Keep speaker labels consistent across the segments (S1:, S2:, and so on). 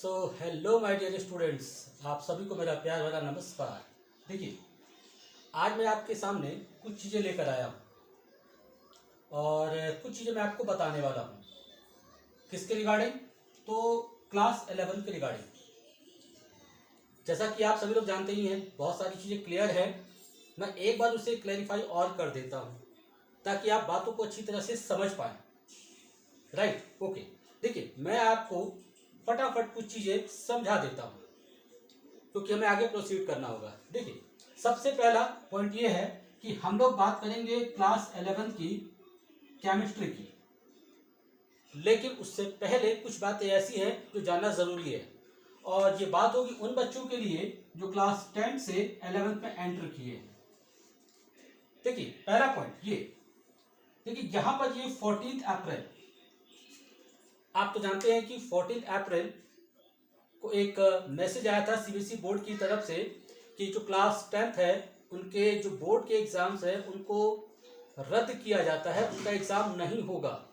S1: Hello my dear students, आप सभी को मेरा प्यार भरा नमस्कार। देखिए, आज मैं आपके सामने कुछ चीज़ें लेकर आया हूँ और कुछ चीज़ें मैं आपको बताने वाला हूँ। किसके रिगार्डिंग? तो क्लास 11 के रिगार्डिंग। जैसा कि आप सभी लोग जानते ही हैं, बहुत सारी चीज़ें क्लियर है। मैं एक बार उसे क्लैरिफाई और कर देता हूँ ताकि आप बातों को अच्छी तरह से समझ पाएँ। Right, okay. देखिए, मैं आपको फटाफट कुछ चीज़ें समझा देता हूँ क्योंकि हमें आगे प्रोसीड करना होगा। देखिए, सबसे पहला पॉइंट ये है कि हम लोग बात करेंगे क्लास 11 की केमिस्ट्री की, लेकिन उससे पहले कुछ बातें ऐसी हैं जो जानना ज़रूरी है और ये बात होगी उन बच्चों के लिए जो क्लास 10 से 11th में एंटर किए हैं। देखिए, पहला पॉइंट ये, देखिए यहाँ पर ये 14 अप्रैल, आप तो जानते हैं कि 14 अप्रैल को एक मैसेज आया था सीबीएसई बोर्ड की तरफ से कि जो क्लास 10th है उनके जो बोर्ड के एग्ज़ाम्स हैं उनको रद्द किया जाता है, उनका एग्ज़ाम नहीं होगा।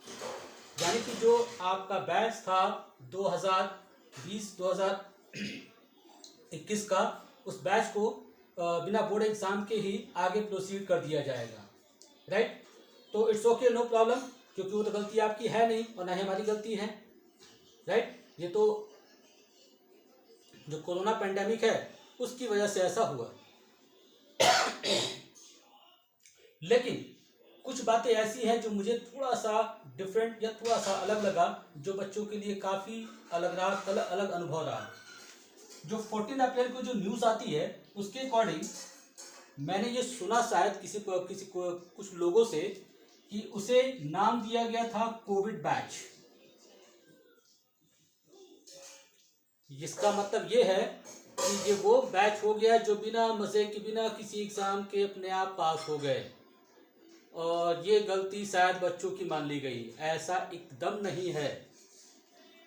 S1: यानी कि जो आपका बैच था 2020-2021 का, उस बैच को बिना बोर्ड एग्ज़ाम के ही आगे प्रोसीड कर दिया जाएगा। राइट, तो इट्स ओके, नो प्रॉब्लम, क्योंकि वो तो गलती आपकी है नहीं और ना ही हमारी गलती है। राइट, ये तो जो कोरोना पेंडेमिक है उसकी वजह से ऐसा हुआ। लेकिन कुछ बातें ऐसी हैं जो मुझे थोड़ा सा डिफरेंट या थोड़ा सा अलग लगा, जो बच्चों के लिए काफ़ी अलग रहा, अलग अनुभव रहा। जो 14 अप्रैल को जो न्यूज़ आती है उसके अकॉर्डिंग मैंने ये सुना शायद किसी को कुछ लोगों से कि उसे नाम दिया गया था कोविड बैच। इसका मतलब ये है कि ये वो बैच हो गया जो बिना मज़े के, बिना किसी एग्ज़ाम के अपने आप पास हो गए और ये गलती शायद बच्चों की मान ली गई। ऐसा एकदम नहीं है,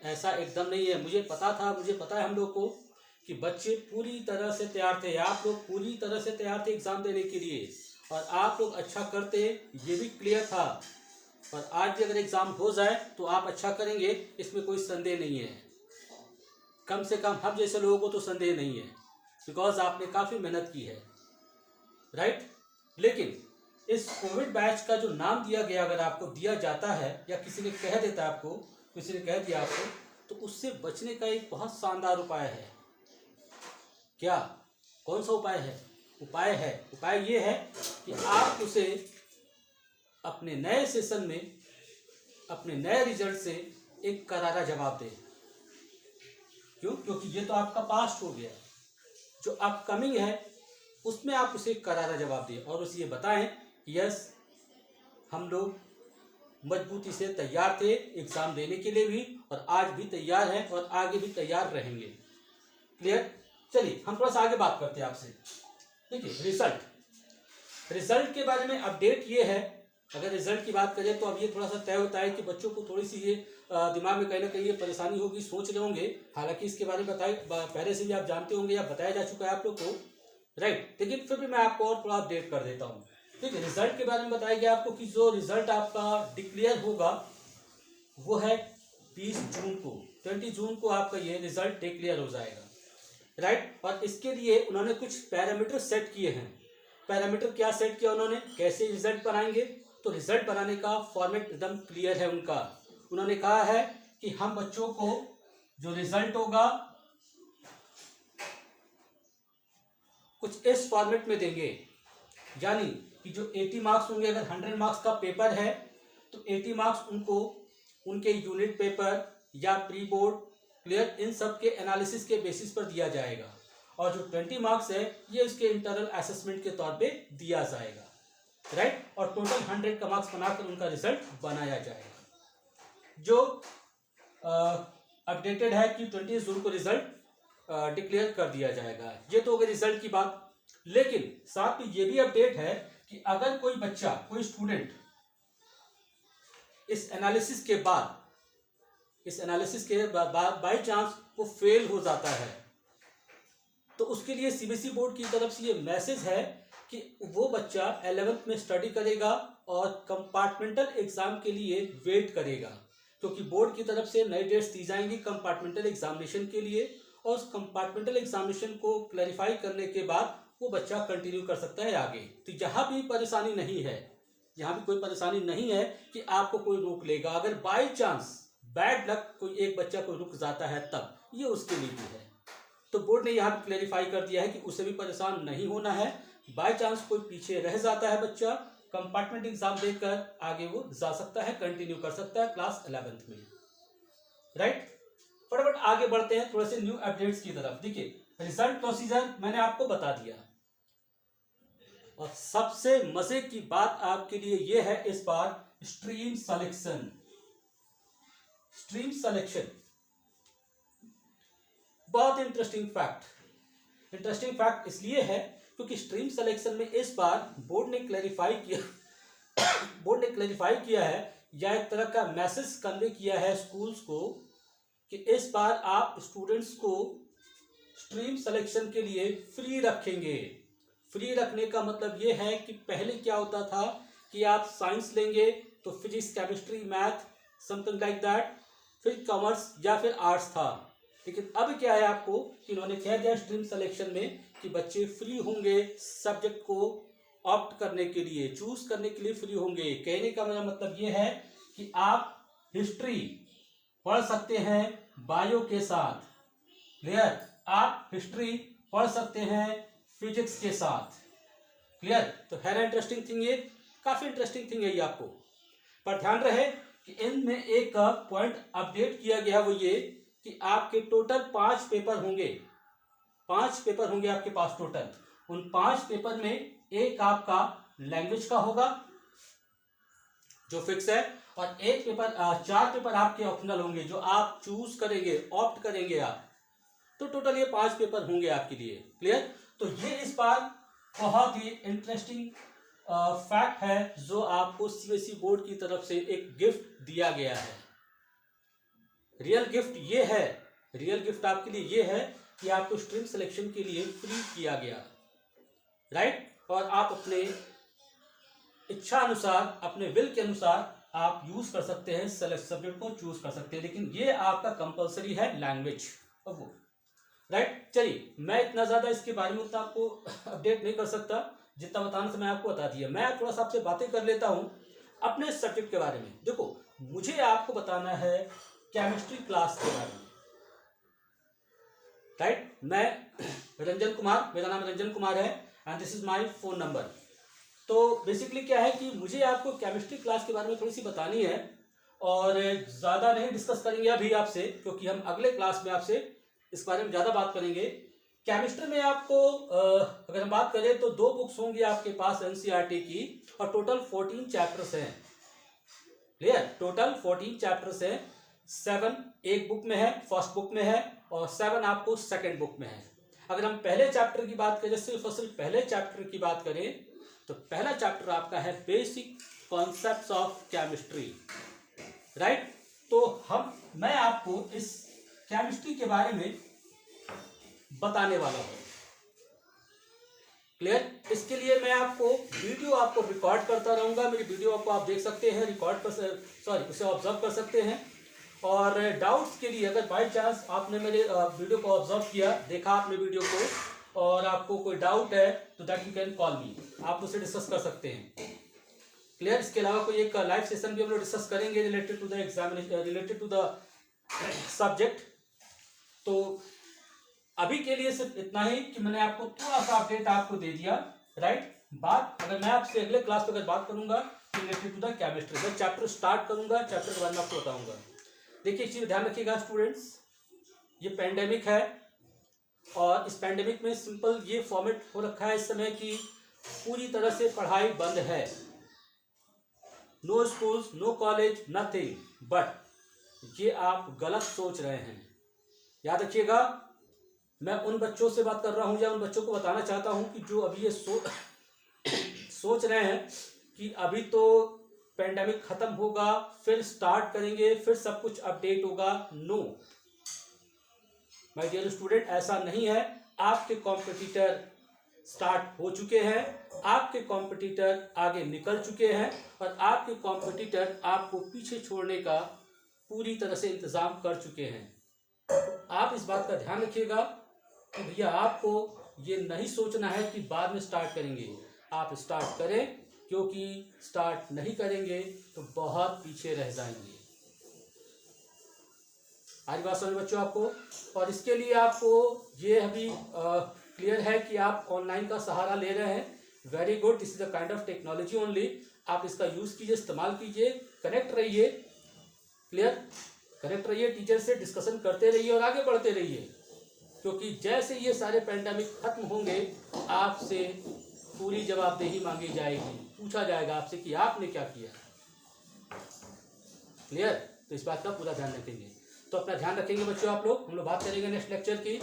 S1: ऐसा एकदम नहीं है। मुझे पता था, मुझे पता है हम लोग को कि बच्चे पूरी तरह से तैयार थे, आप लोग पूरी तरह से तैयार थे एग्ज़ाम देने के लिए और आप लोग अच्छा करते, ये भी क्लियर था। और आज भी अगर एग्ज़ाम हो जाए तो आप अच्छा करेंगे, इसमें कोई संदेह नहीं है। कम से कम हम जैसे लोगों को तो संदेह नहीं है, बिकॉज आपने काफ़ी मेहनत की है। राइट, लेकिन इस कोविड बैच का जो नाम दिया गया, अगर आपको दिया जाता है या किसी ने कह देता है आपको, किसी ने कह दिया आपको, तो उससे बचने का एक बहुत शानदार उपाय है। क्या? कौन सा उपाय है? उपाय ये है कि आप उसे अपने नए सेशन में, अपने नए रिजल्ट से एक करारा जवाब दें। क्यों? क्योंकि ये तो आपका पास्ट हो गया, जो अपकमिंग है उसमें आप उसे करारा जवाब दें और उसे ये बताएं कि यस, हम लोग मजबूती से तैयार थे एग्ज़ाम देने के लिए भी और आज भी तैयार हैं और आगे भी तैयार रहेंगे। क्लियर? चलिए हम थोड़ा सा आगे बात करते हैं आपसे। देखिए, रिजल्ट के बारे में अपडेट ये है, अगर रिजल्ट की बात करें तो अब ये थोड़ा सा तय होता है कि बच्चों को थोड़ी सी ये दिमाग में कहीं ना कहीं ये परेशानी होगी, सोच रहे होंगे। हालांकि इसके बारे में पहले से भी आप जानते होंगे या बताया जा चुका है आप लोग को। राइट, लेकिन फिर भी मैं आपको और थोड़ा अपडेट कर देता हूँ। ठीक है, रिजल्ट के बारे में बताया गया आपको कि जो रिजल्ट आपका डिक्लेयर होगा वो है 20 जून को, 20 जून को आपका ये रिजल्ट डिक्लेयर हो जाएगा। राइट, और इसके लिए उन्होंने कुछ पैरामीटर सेट किए हैं। पैरामीटर क्या सेट किया उन्होंने, कैसे रिजल्ट बनाएंगे? तो रिजल्ट बनाने का फॉर्मेट एकदम क्लियर है उनका। उन्होंने कहा है कि हम बच्चों को जो रिजल्ट होगा कुछ इस फॉर्मेट में देंगे, यानी कि जो 80 मार्क्स होंगे, अगर 100 मार्क्स का पेपर है तो 80 मार्क्स उनको उनके यूनिट पेपर या प्री बोर्ड क्लियर, इन सब के एनालिसिस के बेसिस पर दिया जाएगा और जो 20 मार्क्स है ये उसके इंटरनल असेसमेंट के तौर पे दिया जाएगा। राइट, और टोटल 100 का मार्क्स बनाकर उनका रिजल्ट बनाया जाएगा। जो अपडेटेड है कि 20 जून को रिजल्ट डिक्लेयर कर दिया जाएगा। ये तो हो गई रिजल्ट की बात, लेकिन साथ में ये भी अपडेट है कि अगर कोई बच्चा, कोई स्टूडेंट इस एनालिसिस के बाद बाई चांस वो फेल हो जाता है तो उसके लिए सीबीएसई बोर्ड की तरफ से ये मैसेज है कि वो बच्चा 11th में स्टडी करेगा और कंपार्टमेंटल एग्जाम के लिए वेट करेगा। क्योंकि बोर्ड की तरफ से नई डेट्स दी जाएंगी कंपार्टमेंटल एग्जामिनेशन के लिए, और उस कंपार्टमेंटल एग्जामिनेशन को क्लैरिफाई करने के बाद वो बच्चा कंटिन्यू कर सकता है आगे। तो यहाँ भी परेशानी नहीं है, यहाँ भी कोई परेशानी नहीं है कि आपको कोई रोक लेगा। अगर बाय चांस बैड लक कोई एक बच्चा कोई रुक जाता है तब ये उसके लिए भी है। तो बोर्ड ने यहाँ भी क्लैरिफाई कर दिया है कि उसे भी परेशान नहीं होना है। बाय चांस कोई पीछे रह जाता है बच्चा, कंपार्टमेंट एग्जाम देकर आगे वो जा सकता है, कंटिन्यू कर सकता है क्लास 11th में, राइट। फटाफट आगे बढ़ते हैं थोड़े से न्यू अपडेट्स की तरफ। देखिए रिजल्ट प्रोसीजर मैंने आपको बता दिया, और सबसे मजे की बात आपके लिए ये है इस बार स्ट्रीम सिलेक्शन। स्ट्रीम सिलेक्शन बहुत इंटरेस्टिंग फैक्ट इसलिए है क्योंकि स्ट्रीम सिलेक्शन में इस बार बोर्ड ने क्लैरिफाई किया है, या एक तरह का मैसेज कन्वे किया है स्कूल्स को कि इस बार आप स्टूडेंट्स को स्ट्रीम सिलेक्शन के लिए फ्री रखेंगे। फ्री रखने का मतलब ये है कि पहले क्या होता था कि आप साइंस लेंगे तो physics, chemistry, math, something like that, फिर कॉमर्स या फिर आर्ट्स था। लेकिन अब क्या है आपको कि इन्होंने कह दिया स्ट्रीम सिलेक्शन में कि बच्चे फ्री होंगे सब्जेक्ट को ऑप्ट करने के लिए, चूज करने के लिए फ्री होंगे। कहने का मेरा मतलब ये है कि आप हिस्ट्री पढ़ सकते हैं बायो के साथ, क्लियर। आप हिस्ट्री पढ़ सकते हैं फिजिक्स के साथ, क्लियर। तो है ना इंटरेस्टिंग थिंग, ये काफी इंटरेस्टिंग थिंग है ये आपको। पर ध्यान रहे कि इनमें एक पॉइंट अपडेट किया गया, वो ये कि आपके टोटल 5 पेपर होंगे, 5 पेपर होंगे आपके पास टोटल। उन 5 पेपर में एक आपका लैंग्वेज का होगा जो फिक्स है, और एक पेपर 4 पेपर आपके ऑप्शनल होंगे जो आप चूज करेंगे, ऑप्ट करेंगे आप। तो टोटल ये 5 पेपर होंगे आपके लिए, क्लियर। तो ये इस बार बहुत ही इंटरेस्टिंग फैक्ट है जो आपको सीबीएसई बोर्ड की तरफ से एक गिफ्ट दिया गया है। रियल गिफ्ट आपके लिए ये है कि आपको स्ट्रीम सिलेक्शन के लिए फ्री किया गया, राइट। और आप अपने इच्छा अनुसार, अपने विल के अनुसार आप यूज कर सकते हैं, सब्जेक्ट को चूज कर सकते हैं, लेकिन ये आपका कंपलसरी है लैंग्वेज अब वो, राइट। चलिए मैं इतना ज्यादा इसके बारे में उतना आपको अपडेट नहीं कर सकता, जितना बताना था मैं आपको बता दिया। मैं थोड़ा सा आपसे बातें कर लेता हूं अपने सब्जेक्ट के बारे में। देखो मुझे आपको बताना है केमिस्ट्री क्लास के बारे में, राइट। मैं रंजन कुमार, मेरा नाम रंजन कुमार है and this is my phone number. तो बेसिकली क्या है कि मुझे आपको केमिस्ट्री क्लास के बारे में थोड़ी सी बतानी है, और ज़्यादा नहीं डिस्कस करेंगे अभी आपसे, क्योंकि हम अगले क्लास में आपसे इस बारे में ज़्यादा बात करेंगे। केमिस्ट्री में आपको अगर हम बात करें तो 2 बुक्स होंगी आपके पास एनसीईआरटी की, और टोटल 14 चैप्टर्स हैं, क्लियर। टोटल 14 चैप्टर्स हैं। 7 एक बुक में है, फर्स्ट बुक में है, और 7 आपको सेकेंड बुक में है। अगर हम पहले चैप्टर की बात करें, सिर्फ और सिर्फ पहले चैप्टर की बात करें, तो पहला चैप्टर आपका है basic concepts of chemistry, right. तो मैं आपको इस केमिस्ट्री के बारे में बताने वाला हूं, क्लियर। इसके लिए मैं वीडियो आपको रिकॉर्ड करता रहूंगा। मेरी वीडियो को आप देख सकते हैं, उसे ऑब्जर्व कर सकते हैं। और डाउट्स के लिए अगर बाय चांस आपने मेरे वीडियो को ऑब्जर्व किया, देखा आपने वीडियो को, और आपको कोई डाउट है तो दैट यू कैन कॉल मी, आप मुझसे डिस्कस कर सकते हैं, क्लियर। इसके अलावा कोई एक लाइव सेशन भी हम लोग डिस्कस करेंगे related to the examination, related to the subject. तो अभी के लिए सिर्फ इतना ही कि मैंने आपको थोड़ा सा अपडेट आपको दे दिया, राइट। बात अगर मैं आपसे अगले क्लास में अगर बात करूंगा रिलेटेड टू द केमिस्ट्री, मैं चैप्टर स्टार्ट करूंगा, चैप्टर के बारे में आपको बताऊंगा। देखिए इस चीज ध्यान रखिएगा स्टूडेंट्स, ये पैंडेमिक है, और इस पैंडेमिक में सिंपल ये फॉर्मेट हो रखा है इस समय कि पूरी तरह से पढ़ाई बंद है, no schools, no college, nothing. But ये आप गलत सोच रहे हैं, याद रखिएगा। मैं उन बच्चों से बात कर रहा हूं, या उन बच्चों को बताना चाहता हूं कि जो अभी ये सोच रहे हैं कि अभी तो पेंडेमिक खत्म होगा, फिर स्टार्ट करेंगे, फिर सब कुछ अपडेट होगा। नो माय डियर स्टूडेंट, ऐसा नहीं है। आपके कॉम्पिटिटर स्टार्ट हो चुके हैं, आपके कॉम्पिटिटर आगे निकल चुके हैं, और आपके कॉम्पिटिटर आपको पीछे छोड़ने का पूरी तरह से इंतज़ाम कर चुके हैं। आप इस बात का ध्यान रखिएगा कि भैया आपको ये नहीं सोचना है कि बाद में स्टार्ट करेंगे। आप स्टार्ट करें, क्योंकि स्टार्ट नहीं करेंगे तो बहुत पीछे रह जाएंगे। आज बात समझ बच्चों आपको। और इसके लिए आपको ये अभी क्लियर है कि आप ऑनलाइन का सहारा ले रहे हैं। Very good, this is the kind of technology only. आप इसका यूज़ कीजिए, इस्तेमाल कीजिए, कनेक्ट रहिए। क्लियर, कनेक्ट रहिए, टीचर से डिस्कशन करते रहिए और आगे बढ़ते रहिए, क्योंकि जैसे ये सारे पैंडेमिक खत्म होंगे आपसे पूरी जवाबदेही मांगी जाएगी, पूछा जाएगा आपसे कि आपने क्या किया। क्लियर, तो इस बात का पूरा ध्यान रखेंगे। तो अपना ध्यान रखेंगे बच्चों आप लोग। हम लोग बात करेंगे नेक्स्ट लेक्चर की,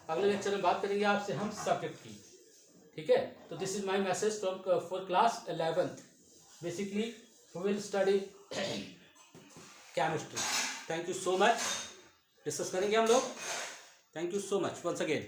S1: अगले लेक्चर में बात करेंगे आपसे हम सब्जेक्ट की। ठीक है, तो this is my message from for class 11th। Basically we will study chemistry. Thank you so much. Discuss करेंगे हम लोग। Thank you so much once again.